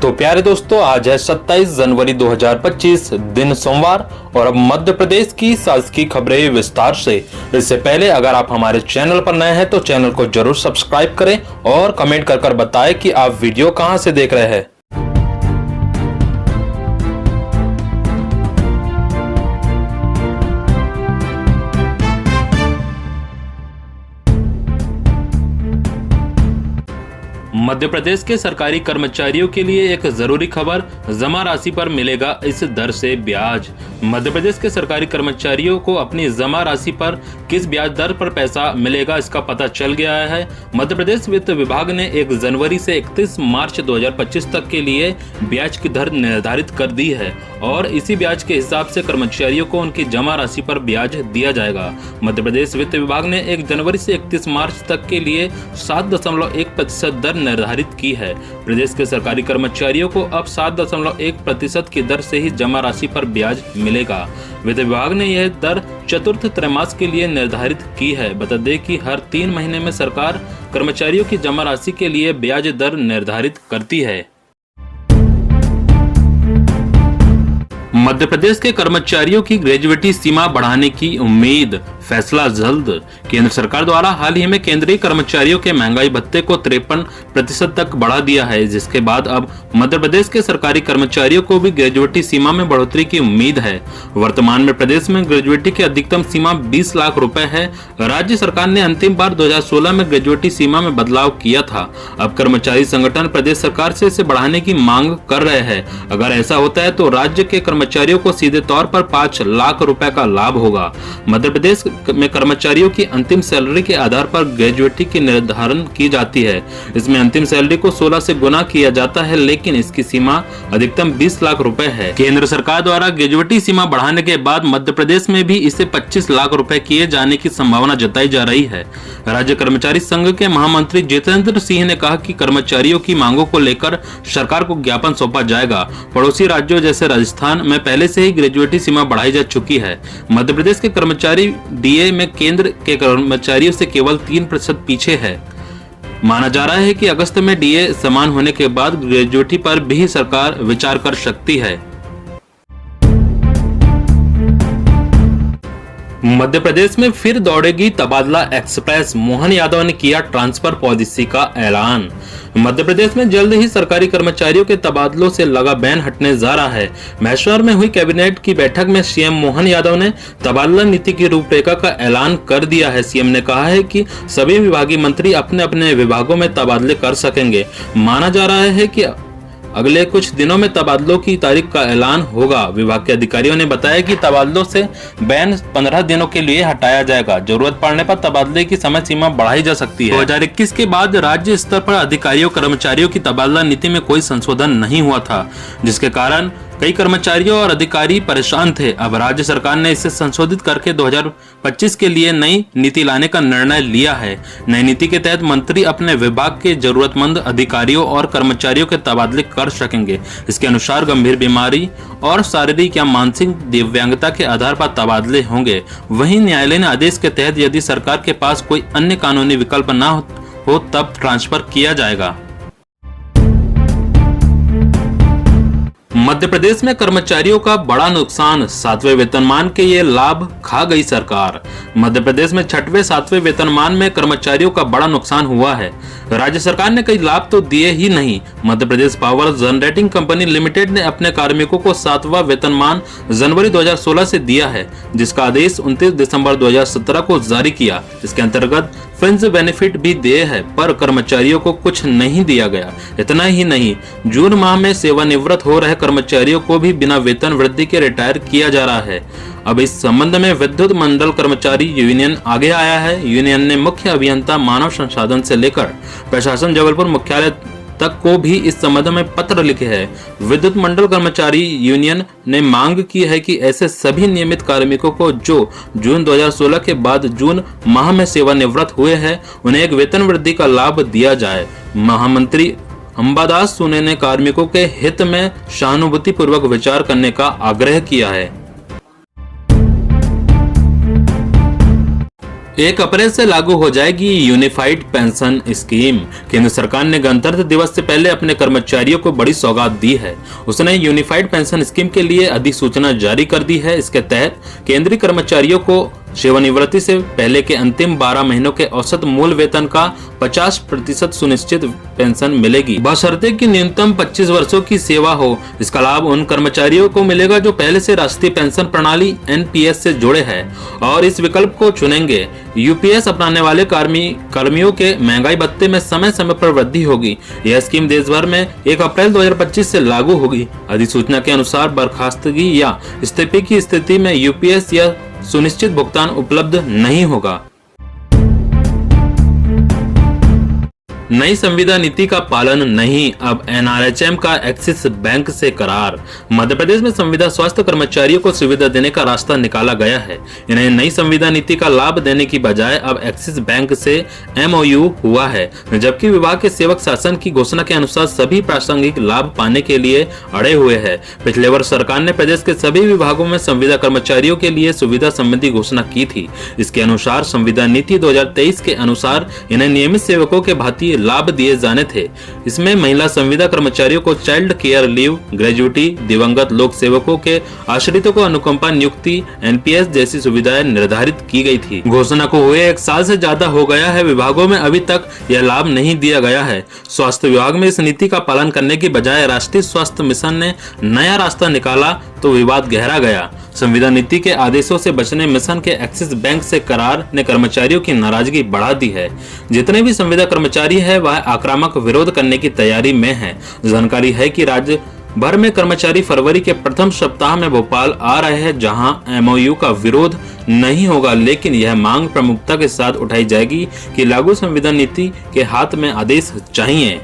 तो प्यारे दोस्तों, आज है 27 जनवरी 2025 दिन सोमवार और अब मध्य प्रदेश की शासकीय खबरें विस्तार से। इससे पहले अगर आप हमारे चैनल पर नए हैं तो चैनल को जरूर सब्सक्राइब करें और कमेंट कर बताएं कि आप वीडियो कहां से देख रहे हैं। मध्य प्रदेश के सरकारी कर्मचारियों के लिए एक जरूरी खबर, जमा राशि पर मिलेगा इस दर से ब्याज। मध्य प्रदेश के सरकारी कर्मचारियों को अपनी जमा राशि पर किस ब्याज दर पर पैसा मिलेगा इसका पता चल गया है। मध्य प्रदेश वित्त विभाग ने 1 जनवरी से 31 मार्च 2025 तक के लिए ब्याज की दर निर्धारित कर दी है और इसी ब्याज के हिसाब से कर्मचारियों को उनकी जमा राशि पर ब्याज दिया जाएगा। मध्य प्रदेश वित्त विभाग ने 1 जनवरी से 31 मार्च तक के लिए 7.1% दर निर्धारित की है। प्रदेश के सरकारी कर्मचारियों को अब 7.1% की दर से ही जमा राशि पर ब्याज मिलेगा। वित्त विभाग ने यह दर चतुर्थ त्रैमासिक के लिए निर्धारित की है। बता दें कि हर 3 महीने में सरकार कर्मचारियों की जमा राशि के लिए ब्याज दर निर्धारित करती है। मध्य प्रदेश के कर्मचारियों की ग्रेजुएटी सीमा बढ़ाने की उम्मीद, फैसला जल्द। केंद्र सरकार द्वारा हाल ही में केंद्रीय कर्मचारियों के महंगाई भत्ते को 53% तक बढ़ा दिया है, जिसके बाद अब मध्य प्रदेश के सरकारी कर्मचारियों को भी ग्रेजुएटी सीमा में बढ़ोतरी की उम्मीद है। वर्तमान में प्रदेश में ग्रेजुएटी की अधिकतम सीमा 20 लाख रुपए है। राज्य सरकार ने अंतिम बार 2016 में ग्रेजुएटी सीमा में बदलाव किया था। अब कर्मचारी संगठन प्रदेश सरकार से इसे बढ़ाने की मांग कर रहे हैं। अगर ऐसा होता है तो राज्य के कर्मचारियों को सीधे तौर पर 5 लाख रुपए का लाभ होगा। मध्य प्रदेश में कर्मचारियों की अंतिम सैलरी के आधार पर ग्रेजुएटी की निर्धारण की जाती है। इसमें अंतिम सैलरी को 16 से गुना किया जाता है, लेकिन इसकी सीमा अधिकतम 20 लाख रुपए है। केंद्र सरकार द्वारा ग्रेजुएटी सीमा बढ़ाने के बाद मध्य प्रदेश में भी इसे 25 लाख रुपए किए जाने की संभावना जताई जा रही है। राज्य कर्मचारी संघ के महामंत्री जितेंद्र सिंह ने कहा कि कर्मचारियों की मांगों को लेकर सरकार को ज्ञापन सौंपा जाएगा। पड़ोसी राज्यों जैसे राजस्थान में पहले से ही ग्रेजुएटी सीमा बढ़ाई जा चुकी है। मध्य प्रदेश के कर्मचारी डीए में केंद्र के कर्मचारियों से केवल 3% पीछे है। माना जा रहा है कि अगस्त में डीए समान होने के बाद ग्रेजुएटी पर भी सरकार विचार कर सकती है। मध्य प्रदेश में फिर दौड़ेगी तबादला एक्सप्रेस, मोहन यादव ने किया ट्रांसफर पॉलिसी का ऐलान। मध्य प्रदेश में जल्द ही सरकारी कर्मचारियों के तबादलों से लगा बैन हटने जा रहा है। महेश्वर में हुई कैबिनेट की बैठक में सीएम मोहन यादव ने तबादला नीति की रूपरेखा का ऐलान कर दिया है। सीएम ने कहा है कि सभी विभागीय मंत्री अपने अपने विभागों में तबादले कर सकेंगे। माना जा रहा है कि अगले कुछ दिनों में तबादलों की तारीख का ऐलान होगा। विभाग के अधिकारियों ने बताया कि तबादलों से बैन 15 दिनों के लिए हटाया जाएगा। जरूरत पड़ने पर तबादले की समय सीमा बढ़ाई जा सकती है। 2021 के बाद राज्य स्तर पर अधिकारियों कर्मचारियों की तबादला नीति में कोई संशोधन नहीं हुआ था, जिसके कारण कई कर्मचारियों और अधिकारी परेशान थे। अब राज्य सरकार ने इसे संशोधित करके 2025 के लिए नई नीति लाने का निर्णय लिया है। नई नीति के तहत मंत्री अपने विभाग के जरूरतमंद अधिकारियों और कर्मचारियों के तबादले कर सकेंगे। इसके अनुसार गंभीर बीमारी और शारीरिक या मानसिक दिव्यांगता के आधार पर तबादले होंगे। वहीं न्यायालयीन आदेश के तहत यदि सरकार के पास कोई अन्य कानूनी विकल्प न हो तब ट्रांसफर किया जाएगा। मध्य प्रदेश में कर्मचारियों का बड़ा नुकसान, 7वें वेतनमान के ये लाभ खा गई सरकार। मध्य प्रदेश में 6वें 7वें वेतनमान में कर्मचारियों का बड़ा नुकसान हुआ है। राज्य सरकार ने कई लाभ तो दिए ही नहीं। Madhya Pradesh power generating company limited ने अपने कार्मिकों को 7वां वेतनमान जनवरी 2016 से दिया है, जिसका आदेश 29 दिसंबर 2017 को जारी किया। इसके अंतर्गत फ्रिंज बेनिफिट भी दिए हैं, पर कर्मचारियों को कुछ नहीं दिया गया। इतना ही नहीं, जून माह में सेवानिवृत्त हो रहे कर्मचारियों को भी बिना वेतन वृद्धि के रिटायर किया जा रहा है। अब इस संबंध में विद्युत मंडल कर्मचारी यूनियन आगे आया है। यूनियन ने मुख्य अभियंता मानव संसाधन से लेकर प्रशासन जबलपुर मुख्यालय तक को भी इस संबंध में पत्र लिखे हैं। विद्युत मंडल कर्मचारी यूनियन ने मांग की है कि ऐसे सभी नियमित कार्मिकों को जो जून 2016 के बाद जून माह में सेवानिवृत्त हुए हैं, उन्हें एक वेतन वृद्धि का लाभ दिया जाए। महामंत्री अंबादास सोने ने कार्मिकों के हित में सहानुभूति पूर्वक विचार करने का आग्रह किया है। 1 अप्रैल से लागू हो जाएगी यूनिफाइड पेंशन स्कीम। केंद्र सरकार ने गणतंत्र दिवस से पहले अपने कर्मचारियों को बड़ी सौगात दी है। उसने यूनिफाइड पेंशन स्कीम के लिए अधिसूचना जारी कर दी है। इसके तहत केंद्रीय कर्मचारियों को सेवानिवृत्ति से पहले के अंतिम 12 महीनों के औसत मूल वेतन का 50% सुनिश्चित पेंशन मिलेगी, बशर्ते कि न्यूनतम 25 वर्षों की सेवा हो। इसका लाभ उन कर्मचारियों को मिलेगा जो पहले से राष्ट्रीय पेंशन प्रणाली NPS से जुड़े हैं और इस विकल्प को चुनेंगे। UPS अपनाने वाले कर्मियों के महंगाई भत्ते में समय समय पर वृद्धि होगी। यह स्कीम देश भर में 1 अप्रैल 2025 से लागू होगी। अधिसूचना के अनुसार बर्खास्तगी या इस्तीफे की स्थिति में UPS या सुनिश्चित भुगतान उपलब्ध नहीं होगा। नई संविदा नीति का पालन नहीं, अब NRHM का एक्सिस बैंक से करार। मध्य प्रदेश में संविदा स्वास्थ्य कर्मचारियों को सुविधा देने का रास्ता निकाला गया है। इन्हें नई संविदा नीति का लाभ देने की बजाय अब एक्सिस बैंक से MOU हुआ है, जबकि विभाग के सेवक शासन की घोषणा के अनुसार सभी प्रासंगिक लाभ पाने के लिए अड़े हुए हैं। पिछले वर्ष सरकार ने प्रदेश के सभी विभागों में संविदा कर्मचारियों के लिए सुविधा संबंधी घोषणा की थी। इसके अनुसार संविदा नीति 2023 के अनुसार इन्हें नियमित सेवकों के भांति लाभ दिए जाने थे। इसमें महिला संविदा कर्मचारियों को चाइल्ड केयर लीव, ग्रेजुटी, दिवंगत लोक सेवकों के आश्रितों को अनुकंपा नियुक्ति, NPS जैसी सुविधाएं निर्धारित की गई थी। घोषणा को हुए 1 साल से ज्यादा हो गया है, विभागों में अभी तक यह लाभ नहीं दिया गया है। स्वास्थ्य विभाग में इस नीति का पालन करने की बजाय राष्ट्रीय स्वास्थ्य मिशन ने नया रास्ता निकाला तो विवाद गहरा गया। संविदा नीति के आदेशों से बचने मिशन के एक्सिस बैंक से करार ने कर्मचारियों की नाराजगी बढ़ा दी है। जितने भी संविदा कर्मचारी है वह आक्रामक विरोध करने की तैयारी में है। जानकारी है कि राज्य भर में कर्मचारी फरवरी के प्रथम सप्ताह में भोपाल आ रहे हैं, जहां MOU का विरोध नहीं होगा, लेकिन यह मांग प्रमुखता के साथ उठाई जाएगी कि लागू संविदा नीति के हाथ में आदेश चाहिए।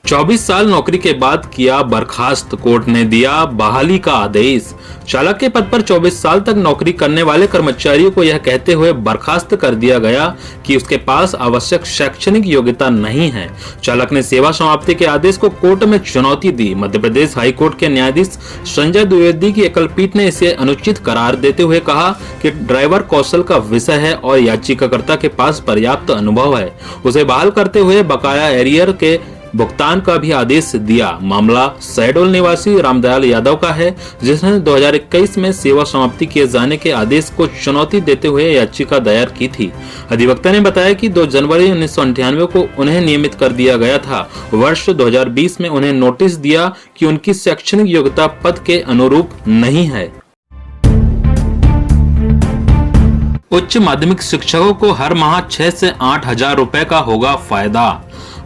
24 साल नौकरी के बाद किया बर्खास्त, कोर्ट ने दिया बहाली का आदेश। चालक के पद पर 24 साल तक नौकरी करने वाले कर्मचारियों को यह कहते हुए बर्खास्त कर दिया गया कि उसके पास आवश्यक शैक्षणिक योग्यता नहीं है। चालक ने सेवा समाप्ति के आदेश को कोर्ट में चुनौती दी। मध्य प्रदेश हाई कोर्ट के न्यायाधीश संजय द्विवेदी की एकल पीठ ने इसे अनुचित करार देते हुए कहा कि ड्राइवर कौशल का विषय है और याचिकाकर्ता के पास पर्याप्त अनुभव है। उसे बहाल करते हुए बकाया एरियर के भुगतान का भी आदेश दिया। मामला शहडोल निवासी रामदयाल यादव का है, जिसने 2021 में सेवा समाप्ति किए जाने के आदेश को चुनौती देते हुए याचिका दायर की थी। अधिवक्ता ने बताया कि 2 जनवरी 1998 को उन्हें नियमित कर दिया गया था। वर्ष 2020 में उन्हें नोटिस दिया कि उनकी शैक्षणिक योग्यता पद के अनुरूप नहीं है। उच्च माध्यमिक शिक्षकों को हर माह 6 से 8 हजार रुपए का होगा फायदा।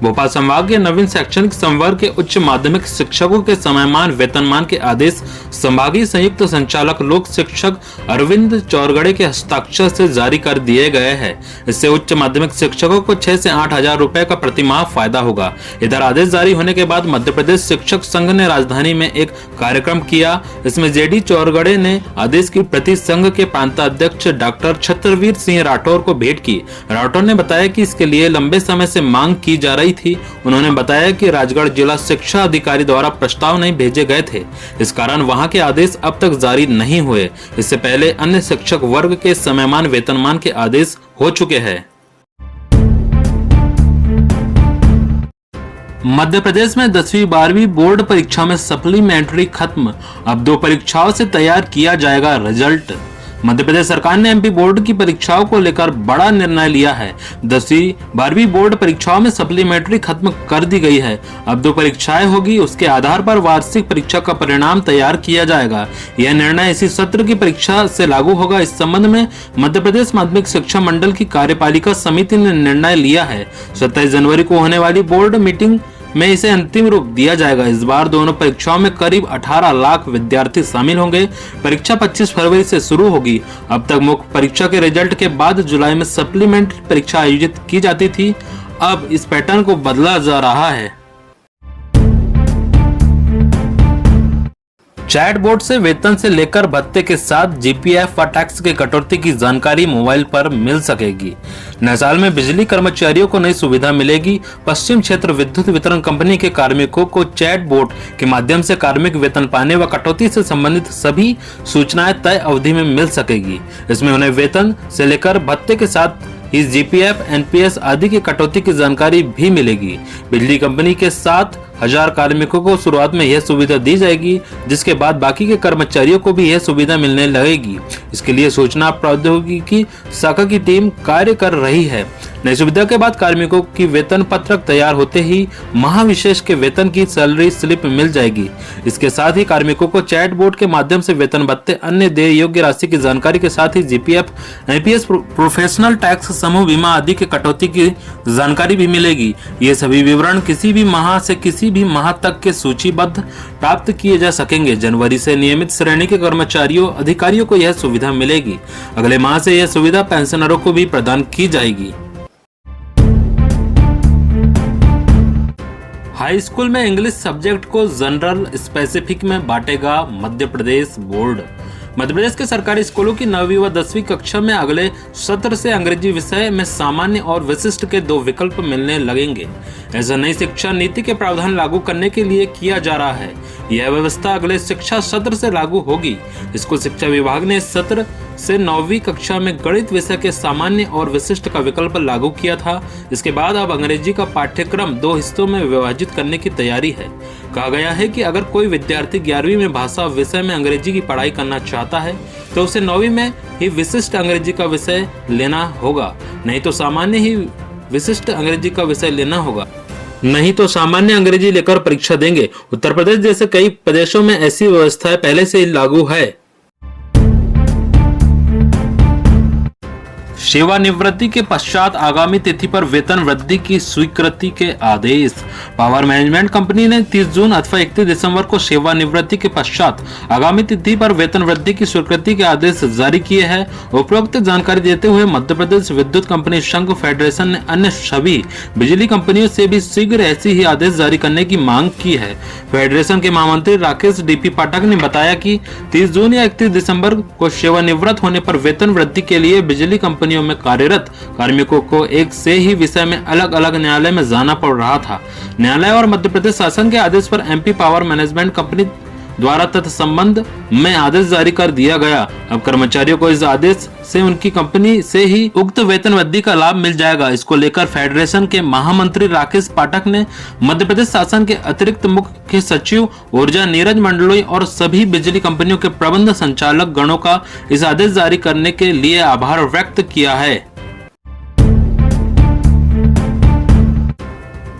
भोपाल संभाग के नवीन शैक्षणिक संवर्ग के उच्च माध्यमिक शिक्षकों के समयमान वेतनमान के आदेश संभागीय संयुक्त संचालक लोक शिक्षक अरविंद चौरगड़े के हस्ताक्षर से जारी कर दिए गए हैं। इससे उच्च माध्यमिक शिक्षकों को 6 से 8 हजार रुपए का प्रतिमाह फायदा होगा। इधर आदेश जारी होने के बाद मध्य प्रदेश शिक्षक संघ ने राजधानी में एक कार्यक्रम किया। इसमें JD चौरगड़े ने आदेश की प्रति संघ के प्रांताध्यक्ष डॉक्टर छत्रवीर सिंह राठौर को भेंट की। राठौर ने बताया कि इसके लिए लंबे समय से मांग की जा रही थी। उन्होंने बताया कि राजगढ़ जिला शिक्षा अधिकारी द्वारा प्रस्ताव नहीं भेजे गए थे, इस कारण वहां के आदेश अब तक जारी नहीं हुए। इससे पहले अन्य शिक्षक वर्ग के समयमान वेतनमान के आदेश हो चुके हैं। मध्य प्रदेश में 10वीं 12वीं बोर्ड परीक्षा में सप्लीमेंट्री खत्म, अब 2 परीक्षाओं से तैयार किया जाएगा रिजल्ट। मध्य प्रदेश सरकार ने MP बोर्ड की परीक्षाओं को लेकर बड़ा निर्णय लिया है। 10वीं 12वीं बोर्ड परीक्षाओं में सप्लीमेंट्री खत्म कर दी गई है। अब 2 परीक्षाएं होगी, उसके आधार पर वार्षिक परीक्षा का परिणाम तैयार किया जाएगा। यह निर्णय इसी सत्र की परीक्षा से लागू होगा। इस संबंध में मध्य प्रदेश माध्यमिक शिक्षा मंडल की कार्यपालिका समिति ने निर्णय लिया है। 27 जनवरी को होने वाली बोर्ड मीटिंग में इसे अंतिम रूप दिया जाएगा। इस बार दोनों परीक्षाओं में करीब 18 लाख विद्यार्थी शामिल होंगे। परीक्षा 25 फरवरी से शुरू होगी। अब तक मुख्य परीक्षा के रिजल्ट के बाद जुलाई में सप्लीमेंट्री परीक्षा आयोजित की जाती थी। अब इस पैटर्न को बदला जा रहा है। चैटबॉट से वेतन से लेकर भत्ते के साथ जीपीएफ व टैक्स के कटौती की जानकारी मोबाइल पर मिल सकेगी। नए साल में बिजली कर्मचारियों को नई सुविधा मिलेगी। पश्चिम क्षेत्र विद्युत वितरण कंपनी के कार्मिकों को चैटबॉट के माध्यम से कार्मिक वेतन पाने व कटौती से संबंधित सभी सूचनाएं तय अवधि में मिल सकेगी। इसमें उन्हें वेतन से लेकर भत्ते के साथ ही जीपीएफ, एनपीएस आदि की कटौती की जानकारी भी मिलेगी। बिजली कंपनी के 7,000 कार्मिकों को शुरुआत में यह सुविधा दी जाएगी, जिसके बाद बाकी के कर्मचारियों को भी यह सुविधा मिलने लगेगी। इसके लिए सूचना प्रौद्योगिकी शाखा की टीम कार्य कर रही है। नई सुविधा के बाद कार्मिकों की वेतन पत्रक तैयार होते ही महाविशेष के वेतन की सैलरी स्लिप मिल जाएगी। इसके साथ ही कार्मिकों को चैटबॉट के माध्यम से वेतन भत्ते, अन्य देय योग्य राशि की जानकारी के साथ ही जीपीएफ, एनपीएस, प्रोफेशनल टैक्स, समूह बीमा आदि के कटौती की जानकारी भी मिलेगी। ये सभी विवरण किसी भी माह से किसी भी माह तक के सूचीबद्ध प्राप्त किए जा सकेंगे। जनवरी से नियमित श्रेणी के कर्मचारियों, अधिकारियों को यह सुविधा मिलेगी। अगले माह से यह सुविधा पेंशनरों को भी प्रदान की जाएगी। हाई स्कूल में इंग्लिश सब्जेक्ट को जनरल स्पेसिफिक में बांटेगा मध्य प्रदेश बोर्ड। मध्य प्रदेश के सरकारी स्कूलों की 9वीं व 10वीं कक्षा में अगले सत्र से अंग्रेजी विषय में सामान्य और विशिष्ट के 2 विकल्प मिलने लगेंगे। ऐसा नई शिक्षा नीति के प्रावधान लागू करने के लिए किया जा रहा है। यह व्यवस्था अगले शिक्षा सत्र से लागू होगी। स्कूल शिक्षा विभाग ने इस सत्र से 9वीं कक्षा में गणित विषय के सामान्य और विशिष्ट का विकल्प लागू किया था। इसके बाद अब अंग्रेजी का पाठ्यक्रम 2 हिस्सों में विभाजित करने की तैयारी है। कहा गया है कि अगर कोई विद्यार्थी 11वीं में भाषा विषय में अंग्रेजी की पढ़ाई करना चाहता है तो उसे 9वीं में ही विशिष्ट अंग्रेजी का विषय लेना होगा, नहीं तो सामान्य ही विशिष्ट अंग्रेजी का विषय लेना होगा। नहीं तो सामान्य अंग्रेजी लेकर परीक्षा देंगे। उत्तर प्रदेश जैसे कई प्रदेशों में ऐसी व्यवस्था पहले से ही लागू है। सेवानिवृत्ति के पश्चात आगामी तिथि पर वेतन वृद्धि की स्वीकृति के आदेश। पावर मैनेजमेंट कंपनी ने 30 जून अथवा 31 दिसंबर को सेवानिवृत्ति के पश्चात आगामी तिथि पर वेतन वृद्धि की स्वीकृति के आदेश जारी किए हैं। उपरोक्त जानकारी देते हुए मध्य प्रदेश विद्युत कंपनी संघ फेडरेशन ने अन्य सभी बिजली कंपनियों से भी शीघ्र ऐसी ही आदेश जारी करने की मांग की है। फेडरेशन के महामंत्री राकेश डीपी पाठक ने बताया कि 30 जून या 31 दिसंबर को सेवानिवृत्त होने पर वेतन वृद्धि के लिए बिजली कंपनियों में कार्यरत कार्मिकों को एक से ही विषय में अलग अलग न्यायालय में जाना पड़ रहा था। न्यायालय और मध्य प्रदेश शासन के आदेश पर एमपी पावर मैनेजमेंट कंपनी द्वारा तत्संबंध में आदेश जारी कर दिया गया। अब कर्मचारियों को इस आदेश से उनकी कंपनी से ही उक्त वेतन वृद्धि का लाभ मिल जाएगा। इसको लेकर फेडरेशन के महामंत्री राकेश पाठक ने मध्य प्रदेश शासन के अतिरिक्त मुख्य सचिव ऊर्जा नीरज मंडलोई और सभी बिजली कंपनियों के प्रबंध संचालक गणों का इस आदेश जारी करने के लिए आभार व्यक्त किया है।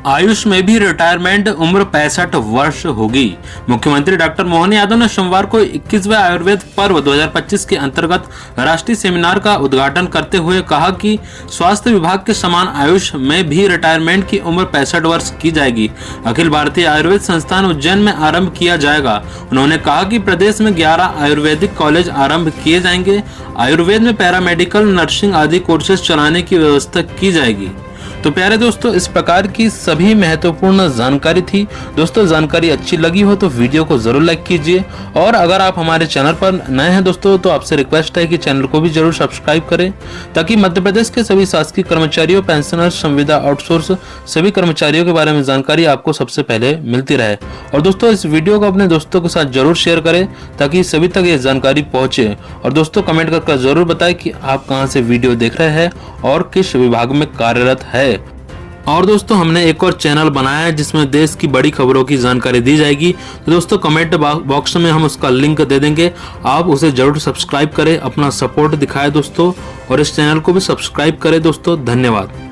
आयुष में भी रिटायरमेंट उम्र 65 वर्ष होगी। मुख्यमंत्री डॉक्टर मोहन यादव ने सोमवार को 21वें आयुर्वेद पर्व 2025 के अंतर्गत राष्ट्रीय सेमिनार का उद्घाटन करते हुए कहा कि स्वास्थ्य विभाग के समान आयुष में भी रिटायरमेंट की उम्र 65 वर्ष की जाएगी। अखिल भारतीय आयुर्वेद संस्थान उज्जैन में आरंभ किया जाएगा। उन्होंने कहा कि प्रदेश में 11 आयुर्वेदिक कॉलेज आरंभ किए जाएंगे। आयुर्वेद में पैरामेडिकल, नर्सिंग आदि कोर्सेज चलाने की व्यवस्था की जाएगी। तो प्यारे दोस्तों, इस प्रकार की सभी महत्वपूर्ण जानकारी थी। दोस्तों, जानकारी अच्छी लगी हो तो वीडियो को जरूर लाइक कीजिए और अगर आप हमारे चैनल पर नए हैं दोस्तों तो आपसे रिक्वेस्ट है कि चैनल को भी जरूर सब्सक्राइब करें ताकि मध्य प्रदेश के सभी शासकीय कर्मचारियों, पेंशनर्स, संविदा, आउटसोर्स सभी कर्मचारियों के बारे में जानकारी आपको सबसे पहले मिलती रहे। और दोस्तों, इस वीडियो को अपने दोस्तों के साथ जरूर शेयर करें ताकि सभी तक ये जानकारी पहुंचे। और दोस्तों, कमेंट करके जरूर बताएं कि आप कहां से वीडियो देख रहे हैं और किस विभाग में कार्यरत है। और दोस्तों, हमने एक और चैनल बनाया है जिसमें देश की बड़ी खबरों की जानकारी दी जाएगी। तो दोस्तों, कमेंट बॉक्स में हम उसका लिंक दे देंगे, आप उसे जरूर सब्सक्राइब करें, अपना सपोर्ट दिखाएं दोस्तों, और इस चैनल को भी सब्सक्राइब करें दोस्तों। धन्यवाद।